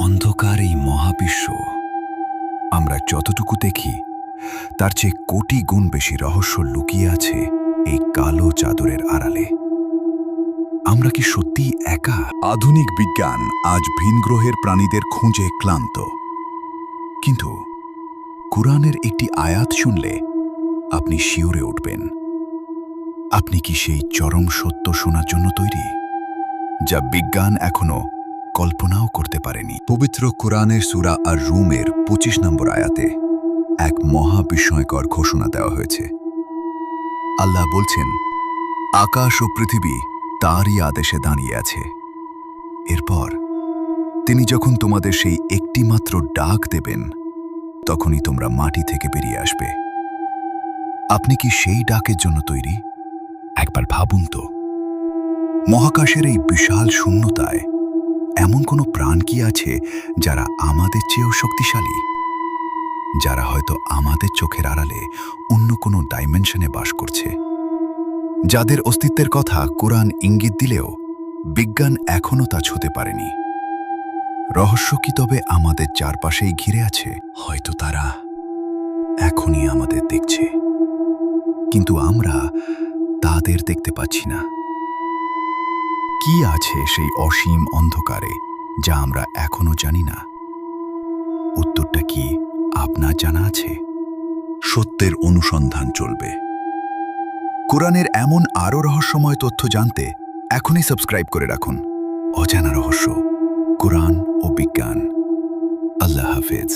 অন্ধকার এই মহাবিশ্ব আমরা যতটুকু দেখি তার চেয়ে কোটি গুণ বেশি রহস্য লুকিয়ে আছে এই কালো চাদরের আড়ালে। আমরা কি সত্যি একা? আধুনিক বিজ্ঞান আজ ভিনগ্রহের প্রাণীদের খুঁজে ক্লান্ত, কিন্তু কুরআনের একটি আয়াত শুনলে আপনি শিউরে উঠবেন। আপনি কি সেই চরম সত্য শোনার জন্য তৈরি, যা বিজ্ঞান এখনো কল্পনাও করতে পারেনি? পবিত্র কুরআনের সূরা আর রুমের ২৫ নম্বর আয়াতে এক মহা বিস্ময়কর ঘোষণা দেওয়া হয়েছে। আল্লাহ বলছেন, আকাশ ও পৃথিবী তারই আদেশে দাঁড়িয়ে আছে। এরপর তিনি যখন তোমাদের সেই একটিমাত্র ডাক দেবেন, তখনই তোমরা মাটি থেকে বেরিয়ে আসবে। আপনি কি সেই ডাকের জন্য তৈরি? একবার ভাবুন তো, মহাকাশের এই বিশাল শূন্যতায় এমন কোনো প্রাণ কি আছে যারা আমাদের চেয়েও শক্তিশালী, যারা হয়তো আমাদের চোখের আড়ালে অন্য কোনো ডাইমেনশনে বাস করছে, যাদের অস্তিত্বের কথা কুরআন ইঙ্গিত দিলেও বিজ্ঞান এখনও তা ছুঁতে পারেনি? রহস্য কি তবে আমাদের চারপাশেই ঘিরে আছে? হয়তো তারা এখনই আমাদের দেখছে, কিন্তু আমরা তাদের দেখতে পাচ্ছি না। কি আছে সেই অসীম অন্ধকারে যা আমরা এখনো জানি না? উত্তরটা কি আপনার জানা আছে? সত্যের অনুসন্ধান চলবে। কুরআনের এমন আরও রহস্যময় তথ্য জানতে এখনই সাবস্ক্রাইব করে রাখুন। অজানা রহস্য, কুরআন ও বিজ্ঞান। আল্লাহ হাফেজ।